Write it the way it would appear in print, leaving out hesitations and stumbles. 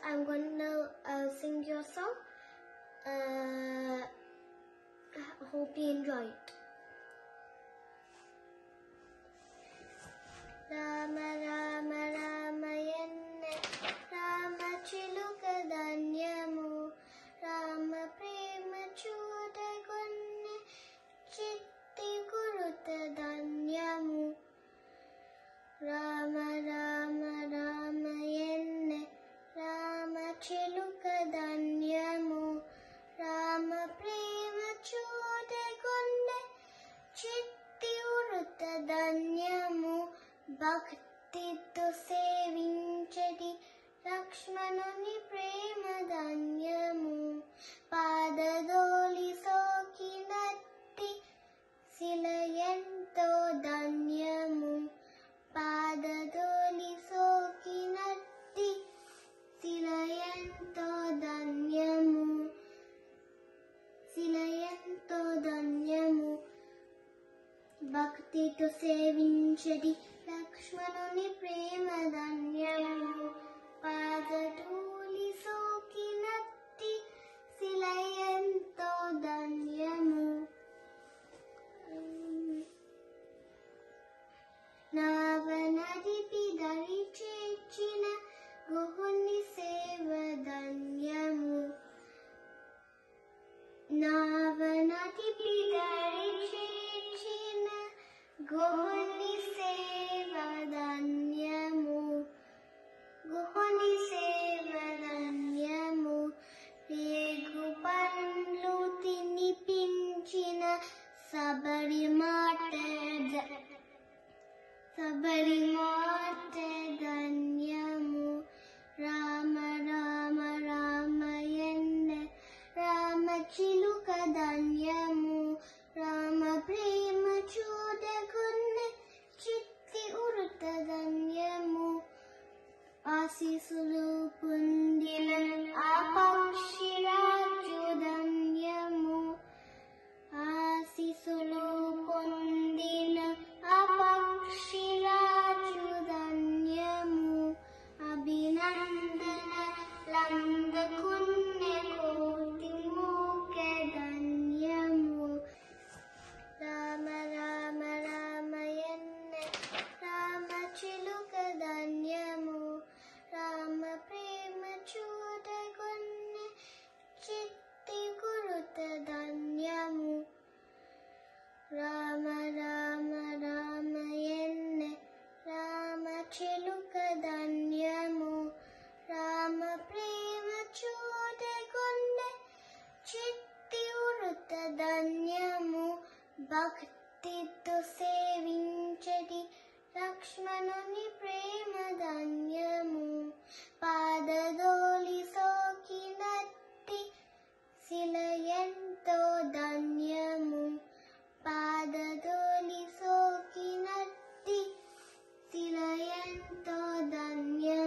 I'm going to sing your song. Hope you enjoy it. Rama Rama Ramayanna Rama Chiluka Danyamu Rama Prema Chuda Gunne Chitti Guruta Danyamu Rama Rama Ramayanna Rama Chiluka Danyamu Rama Prema Chuda Gunne Chitti Guruta Danyamu భక్తితో సేవించడి లక్ష్మణుని ప్రేమ ధన్యము పాదధూళి సోకినట్టి శిల ఎంతో ధన్యము పాదధూళి సోకినట్టి శిల ఎంతో ధన్యము శిల ఎంతో ధన్యము భక్తితో సేవించడి లక్ష్మణుని ప్రేమ ధన్యము పాదధూళి సోకినట్టి శిల ఎంతో ధన్యము నావనదిపి దరి చేర్చిన గుహుని సేవ ధన్యము నావనదిపి దరి చేర్చిన గుహుని సేవ ధన్యము గుహుని సేవ ధన్యము రేగు పండ్లు తినిపించిన సబరి మాట ధన్యము రామ రామ రామయన్న రామ చిలుక ధన్యము రామ ప్రేమ చూడగున్న చిత్తి ఉరుత ధన్యము ఆశీసులు పొందిన ఆ పక్షిరాజు ధన్యము ఆశీసులు పొందిన ఆ పక్షిరాజు ధన్యము అభినందన లందకున్న కోటి మూక ధన్యము రామ రామ రామయన్న రామ చిలుక ధన్యము రామ ప్రేమ చూడగొన్న చిత్తి గురుత ధన్యము రామ రామ రామయన్న రామ చిలుక ధన్యము రామ ప్రేమ చూడగొన్న చిత్తి గురుత ధన్యము భక్తితో సేవించడి లక్ష్మణుని ప్రేమ ధన్యము